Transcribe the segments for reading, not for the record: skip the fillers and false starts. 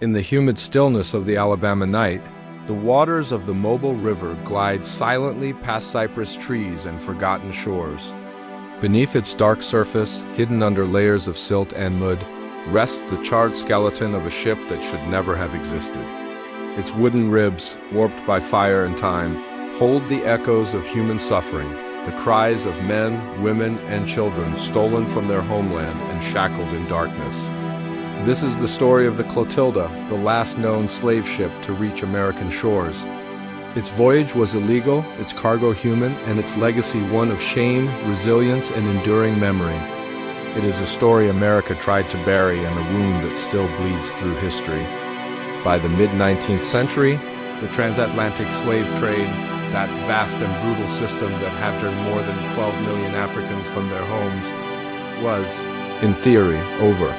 In the humid stillness of the Alabama night, the waters of the Mobile River glide silently past cypress trees and forgotten shores. Beneath its dark surface, hidden under layers of silt and mud, rests the charred skeleton of a ship that should never have existed. Its wooden ribs, warped by fire and time, hold the echoes of human suffering, the cries of men, women, and children stolen from their homeland and shackled in darkness. This is the story of the Clotilda, the last known slave ship to reach American shores. Its voyage was illegal, its cargo human, and its legacy one of shame, resilience, and enduring memory. It is a story America tried to bury and a wound that still bleeds through history. By the mid-19th century, the transatlantic slave trade, that vast and brutal system that had turned more than 12 million Africans from their homes, was, in theory, over.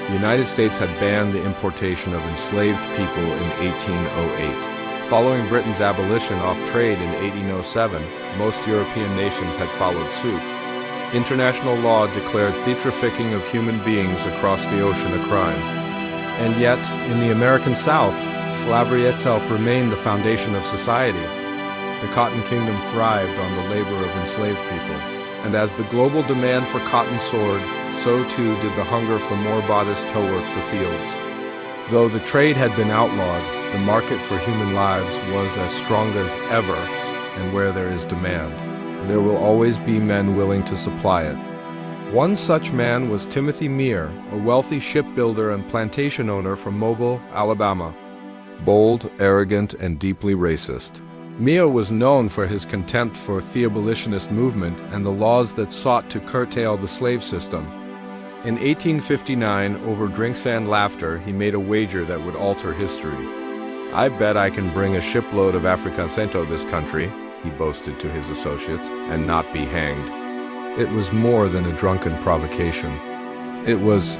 The United States had banned the importation of enslaved people in 1808. Following Britain's abolition of trade in 1807, most European nations had followed suit. International law declared the trafficking of human beings across the ocean a crime. And yet, in the American South, slavery itself remained the foundation of society. The Cotton Kingdom thrived on the labor of enslaved people. And as the global demand for cotton soared, so too did the hunger for more bodice to work the fields. Though the trade had been outlawed, the market for human lives was as strong as ever, and where there is demand, there will always be men willing to supply it. One such man was Timothy Meagher, a wealthy shipbuilder and plantation owner from Mobile, Alabama. Bold, arrogant, and deeply racist, Meagher was known for his contempt for the abolitionist movement and the laws that sought to curtail the slave system. In 1859, over drinks and laughter, he made a wager that would alter history. "I bet I can bring a shipload of Africatown to this country," he boasted to his associates, "and not be hanged." It was more than a drunken provocation. It was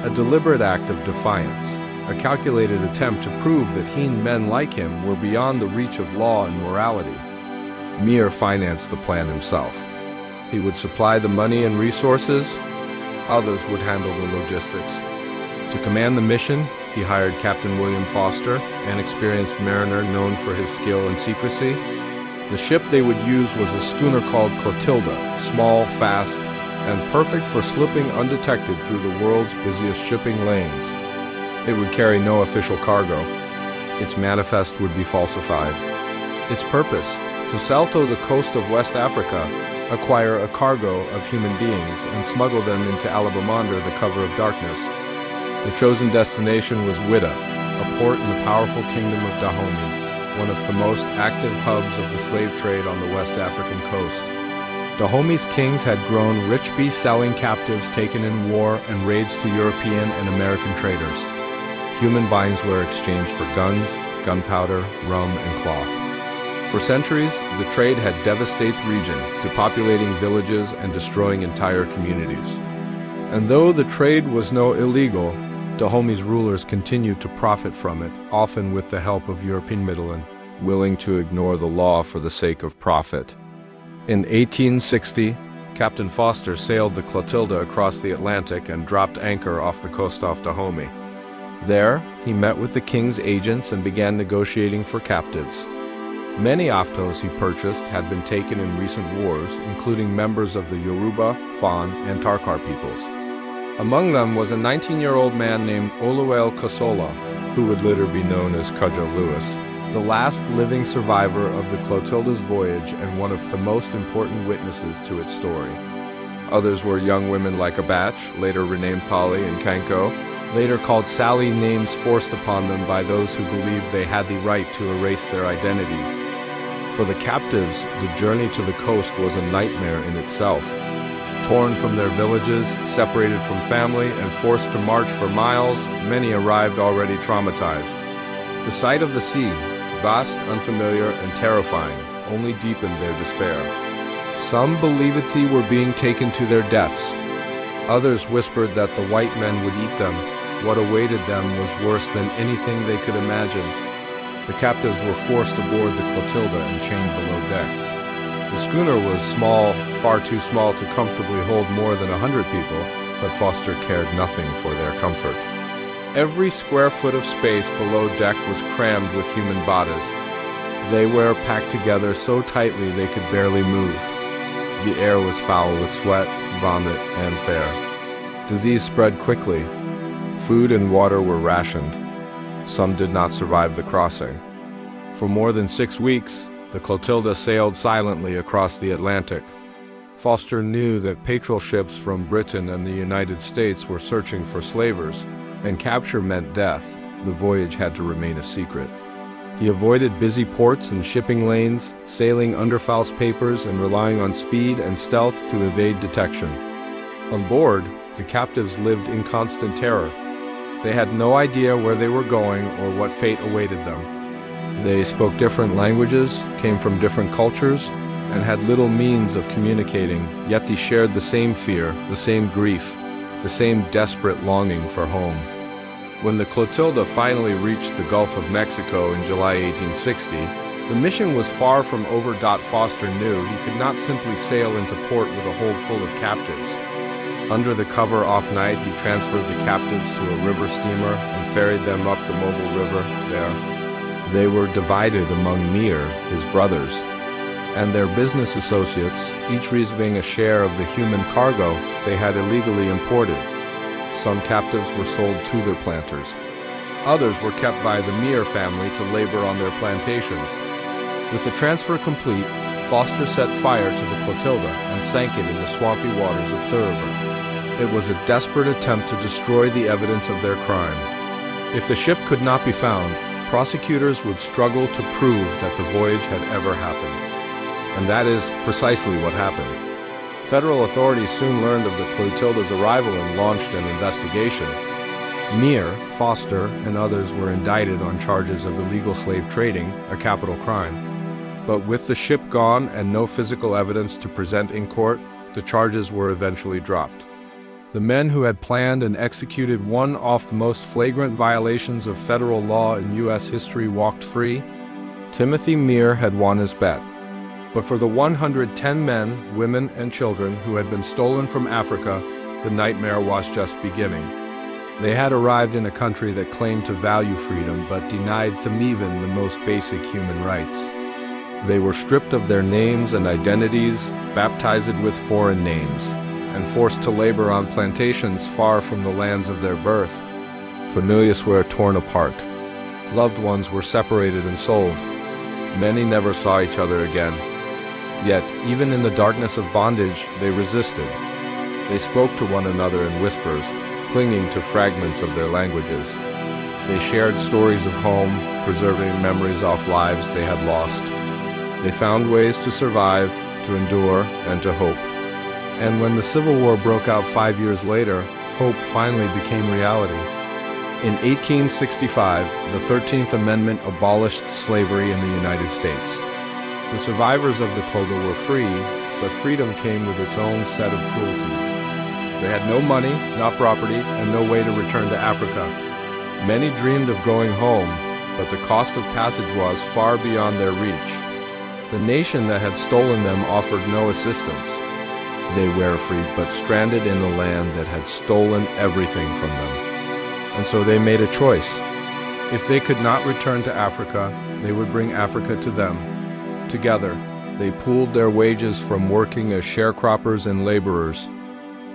a deliberate act of defiance, a calculated attempt to prove that men like him were beyond the reach of law and morality. Meagher financed the plan himself. He would supply the money and resources, others would handle the logistics. To command the mission, he hired Captain William Foster, an experienced mariner known for his skill and secrecy. The ship they would use was a schooner called Clotilda, small, fast, and perfect for slipping undetected through the world's busiest shipping lanes. It would carry no official cargo. Its manifest would be falsified. Its purpose, to sail to the coast of West Africa, acquire a cargo of human beings, and smuggle them into Alabama under the cover of darkness. The chosen destination was Ouidah, a port in the powerful kingdom of Dahomey, one of the most active hubs of the slave trade on the West African coast. Dahomey's kings had grown rich by selling captives taken in war and raids to European and American traders. Human buyings were exchanged for guns, gunpowder, rum, and cloth. For centuries, the trade had devastated the region, depopulating villages and destroying entire communities. And though the trade was no illegal, Dahomey's rulers continued to profit from it, often with the help of European middlemen, willing to ignore the law for the sake of profit. In 1860, Captain Foster sailed the Clotilda across the Atlantic and dropped anchor off the coast of Dahomey. There, he met with the king's agents and began negotiating for captives. Many Aftos he purchased had been taken in recent wars, including members of the Yoruba, Fon, and Tarkar peoples. Among them was a 19-year-old man named Oluwale Kosola, who would later be known as Cudjoe Lewis, the last living survivor of the Clotilda's voyage and one of the most important witnesses to its story. Others were young women like Abatch, later renamed Polly and Kanko, later called Sally, names forced upon them by those who believed they had the right to erase their identities. For the captives, the journey to the coast was a nightmare in itself. Torn from their villages, separated from family, and forced to march for miles, many arrived already traumatized. The sight of the sea, vast, unfamiliar, and terrifying, only deepened their despair. Some believed they were being taken to their deaths. Others whispered that the white men would eat them. What awaited them was worse than anything they could imagine. The captives were forced aboard the Clotilda and chained below deck. The schooner was small, far too small to comfortably hold more than 100 people, but Foster cared nothing for their comfort. Every square foot of space below deck was crammed with human bodies. They were packed together so tightly they could barely move. The air was foul with sweat, vomit, and fare. Disease spread quickly. Food and water were rationed. Some did not survive the crossing. For more than 6 weeks, the Clotilda sailed silently across the Atlantic. Foster knew that patrol ships from Britain and the United States were searching for slavers, and capture meant death. The voyage had to remain a secret. He avoided busy ports and shipping lanes, sailing under false papers and relying on speed and stealth to evade detection. On board, the captives lived in constant terror. They had no idea where they were going or what fate awaited them. They spoke different languages, came from different cultures, and had little means of communicating, yet they shared the same fear, the same grief, the same desperate longing for home. When the Clotilda finally reached the Gulf of Mexico in July 1860, the mission was far from over. Foster knew he could not simply sail into port with a hold full of captives. Under the cover off night, he transferred the captives to a river steamer and ferried them up the Mobile River there. They were divided among Mir, his brothers, and their business associates, each receiving a share of the human cargo they had illegally imported. Some captives were sold to their planters. Others were kept by the Mir family to labor on their plantations. With the transfer complete, Foster set fire to the Clotilda and sank it in the swampy waters of Thuriver. It was a desperate attempt to destroy the evidence of their crime. If the ship could not be found, prosecutors would struggle to prove that the voyage had ever happened. And that is precisely what happened. Federal authorities soon learned of the Clotilda's arrival and launched an investigation. Mir, Foster, and others were indicted on charges of illegal slave trading, a capital crime. But with the ship gone and no physical evidence to present in court, the charges were eventually dropped. The men who had planned and executed one of the most flagrant violations of federal law in U.S. history walked free. Timothy Mir had won his bet. But for the 110 men, women, and children who had been stolen from Africa, the nightmare was just beginning. They had arrived in a country that claimed to value freedom but denied them even the most basic human rights. They were stripped of their names and identities, baptized with foreign names, and forced to labor on plantations far from the lands of their birth. Families were torn apart. Loved ones were separated and sold. Many never saw each other again. Yet, even in the darkness of bondage, they resisted. They spoke to one another in whispers, clinging to fragments of their languages. They shared stories of home, preserving memories of lives they had lost. They found ways to survive, to endure, and to hope. And when the Civil War broke out 5 years later, hope finally became reality. In 1865, the 13th Amendment abolished slavery in the United States. The survivors of the Clotilda were free, but freedom came with its own set of cruelties. They had no money, no property, and no way to return to Africa. Many dreamed of going home, but the cost of passage was far beyond their reach. The nation that had stolen them offered no assistance. They were free, but stranded in a land that had stolen everything from them. And so they made a choice. If they could not return to Africa, they would bring Africa to them. Together, they pooled their wages from working as sharecroppers and laborers.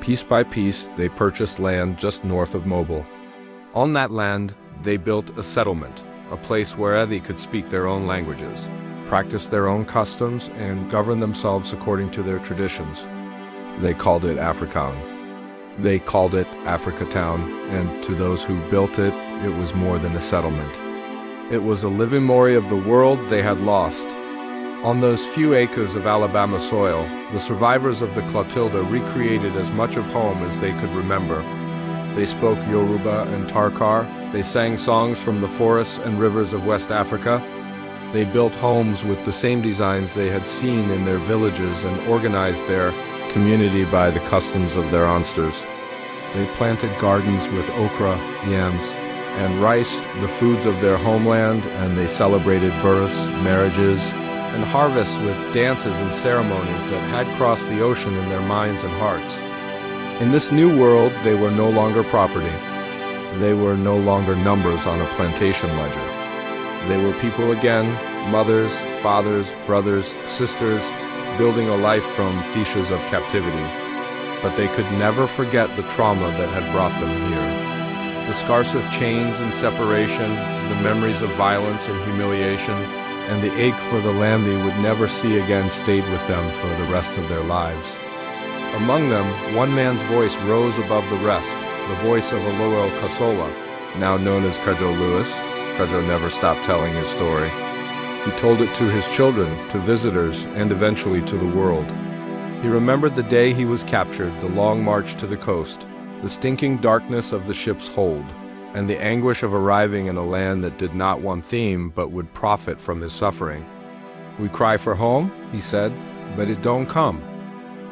Piece by piece, they purchased land just north of Mobile. On that land, they built a settlement, a place where they could speak their own languages, practice their own customs, and govern themselves according to their traditions. They called it Africatown. They called it Africatown, and to those who built it, it was more than a settlement. It was a living memory of the world they had lost. On those few acres of Alabama soil, the survivors of the Clotilda recreated as much of home as they could remember. They spoke Yoruba and Tarkar. They sang songs from the forests and rivers of West Africa. They built homes with the same designs they had seen in their villages and organized their community by the customs of their ancestors. They planted gardens with okra, yams, and rice, the foods of their homeland, and they celebrated births, marriages, and harvests with dances and ceremonies that had crossed the ocean in their minds and hearts. In this new world, they were no longer property. They were no longer numbers on a plantation ledger. They were people again, mothers, fathers, brothers, sisters, building a life from fiches of captivity. But they could never forget the trauma that had brought them here. The scars of chains and separation, the memories of violence and humiliation, and the ache for the land they would never see again stayed with them for the rest of their lives. Among them, one man's voice rose above the rest, the voice of Oluwel Kasola, now known as Cudjoe Lewis. Cudjoe never stopped telling his story. He told it to his children, to visitors, and eventually to the world. He remembered the day he was captured, the long march to the coast, the stinking darkness of the ship's hold, and the anguish of arriving in a land that did not want theme but would profit from his suffering. "We cry for home," he said, "but it don't come.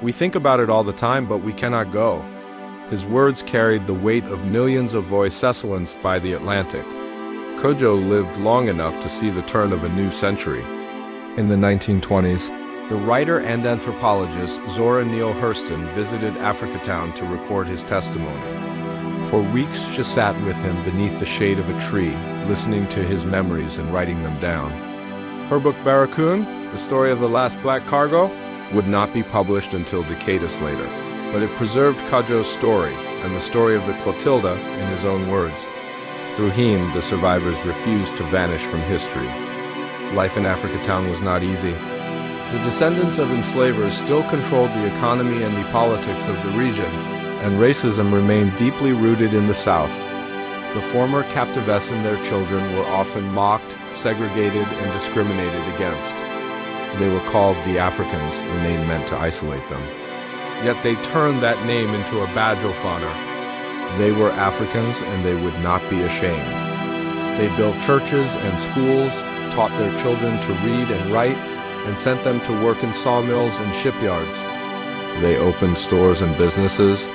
We think about it all the time, but we cannot go." His words carried the weight of millions of voices silenced by the Atlantic. Cudjoe lived long enough to see the turn of a new century. In the 1920s, the writer and anthropologist Zora Neale Hurston visited Africatown to record his testimony. For weeks she sat with him beneath the shade of a tree, listening to his memories and writing them down. Her book Barracoon, The Story of the Last Black Cargo, would not be published until decades later, but it preserved Cudjoe's story and the story of the Clotilda in his own words. Through him, the survivors refused to vanish from history. Life in Africatown was not easy. The descendants of enslavers still controlled the economy and the politics of the region, and racism remained deeply rooted in the South. The former captives and their children were often mocked, segregated, and discriminated against. They were called the Africans, a name meant to isolate them. Yet they turned that name into a badge of honor. They were Africans, and they would not be ashamed. They built churches and schools, taught their children to read and write, and sent them to work in sawmills and shipyards. They opened stores and businesses.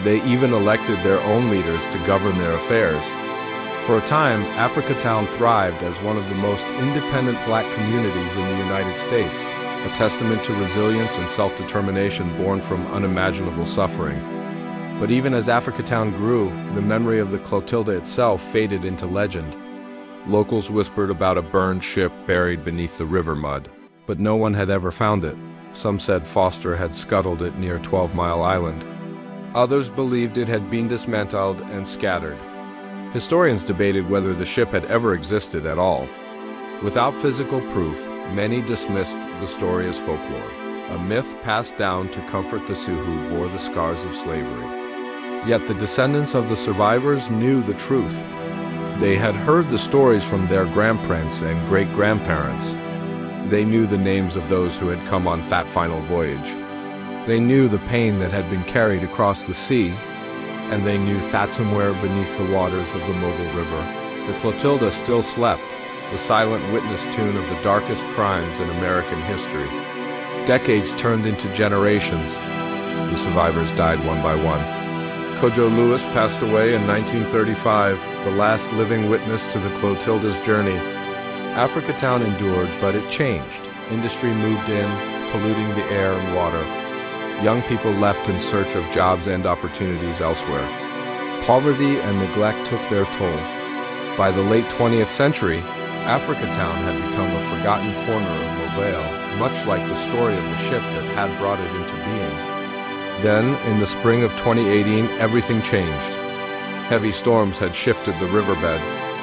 They even elected their own leaders to govern their affairs. For a time, Africatown thrived as one of the most independent black communities in the United States, a testament to resilience and self-determination born from unimaginable suffering. But even as Africatown grew, the memory of the Clotilda itself faded into legend. Locals whispered about a burned ship buried beneath the river mud, but no one had ever found it. Some said Foster had scuttled it near 12 Mile Island. Others believed it had been dismantled and scattered. Historians debated whether the ship had ever existed at all. Without physical proof, many dismissed the story as folklore, a myth passed down to comfort the Sioux who bore the scars of slavery. Yet the descendants of the survivors knew the truth. They had heard the stories from their grandparents and great-grandparents. They knew the names of those who had come on that final voyage. They knew the pain that had been carried across the sea, and they knew that somewhere beneath the waters of the Mobile River, the Clotilda still slept, the silent witness tune of the darkest crimes in American history. Decades turned into generations. The survivors died one by one. Cudjoe Lewis passed away in 1935, the last living witness to the Clotilda's journey. Africatown endured, but it changed. Industry moved in, polluting the air and water. Young people left in search of jobs and opportunities elsewhere. Poverty and neglect took their toll. By the late 20th century, Africatown had become a forgotten corner of Mobile, much like the story of the ship that had brought it into being. Then, in the spring of 2018, everything changed. Heavy storms had shifted the riverbed,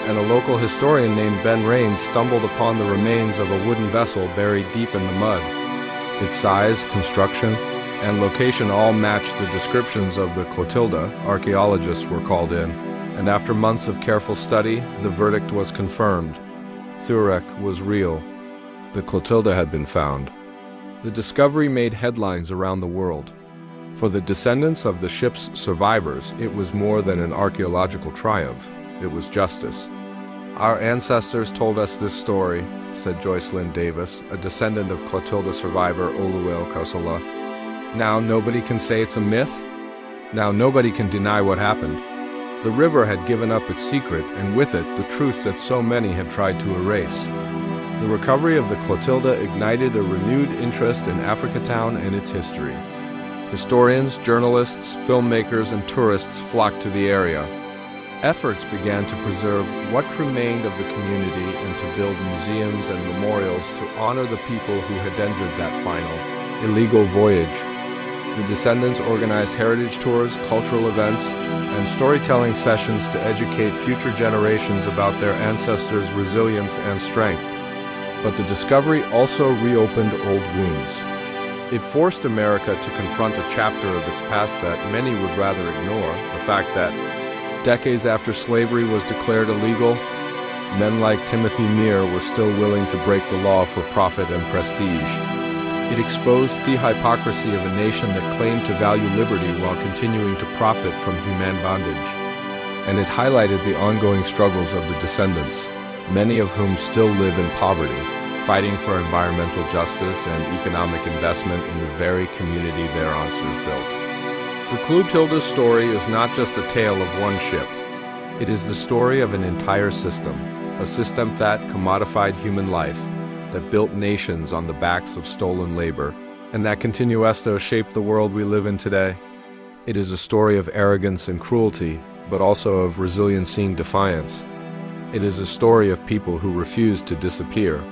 and a local historian named Ben Raines stumbled upon the remains of a wooden vessel buried deep in the mud. Its size, construction, and location all matched the descriptions of the Clotilda. Archaeologists were called in, and after months of careful study, the verdict was confirmed. Thurek was real. The Clotilda had been found. The discovery made headlines around the world. For the descendants of the ship's survivors, it was more than an archaeological triumph. It was justice. "Our ancestors told us this story," said Joyce Lynn Davis, a descendant of Clotilda survivor Oluwel Kasola. "Now nobody can say it's a myth. Now nobody can deny what happened." The river had given up its secret, and with it, the truth that so many had tried to erase. The recovery of the Clotilda ignited a renewed interest in Africatown and its history. Historians, journalists, filmmakers, and tourists flocked to the area. Efforts began to preserve what remained of the community and to build museums and memorials to honor the people who had entered that final, illegal voyage. The descendants organized heritage tours, cultural events, and storytelling sessions to educate future generations about their ancestors' resilience and strength. But the discovery also reopened old wounds. It forced America to confront a chapter of its past that many would rather ignore, the fact that decades after slavery was declared illegal, men like Timothy Meare were still willing to break the law for profit and prestige. It exposed the hypocrisy of a nation that claimed to value liberty while continuing to profit from human bondage. And it highlighted the ongoing struggles of the descendants, many of whom still live in poverty, fighting for environmental justice and economic investment in the very community their ancestors built. The Clotilda story is not just a tale of one ship. It is the story of an entire system, a system that commodified human life, that built nations on the backs of stolen labor, and that continues to shape the world we live in today. It is a story of arrogance and cruelty, but also of resiliency and defiance. It is a story of people who refused to disappear.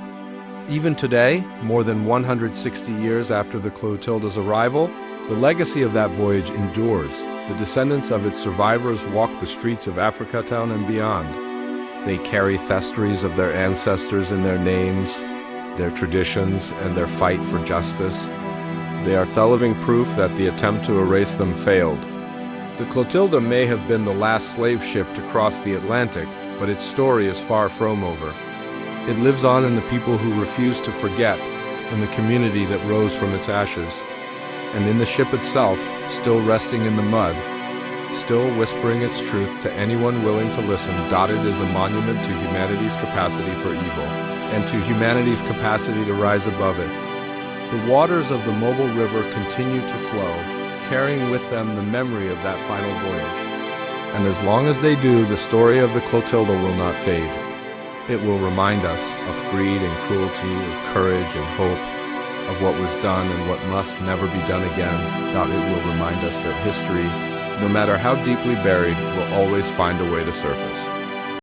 Even today, more than 160 years after the Clotilda's arrival, the legacy of that voyage endures. The descendants of its survivors walk the streets of Africatown and beyond. They carry thestries of their ancestors in their names, their traditions, and their fight for justice. They are the living proof that the attempt to erase them failed. The Clotilda may have been the last slave ship to cross the Atlantic, but its story is far from over. It lives on in the people who refuse to forget, in the community that rose from its ashes, and in the ship itself, still resting in the mud, still whispering its truth to anyone willing to listen. It is a monument to humanity's capacity for evil, and to humanity's capacity to rise above it. The waters of the Mobile River continue to flow, carrying with them the memory of that final voyage. And as long as they do, the story of the Clotilda will not fade. It will remind us of greed and cruelty, of courage and hope, of what was done and what must never be done again. It will remind us that history, no matter how deeply buried, will always find a way to surface.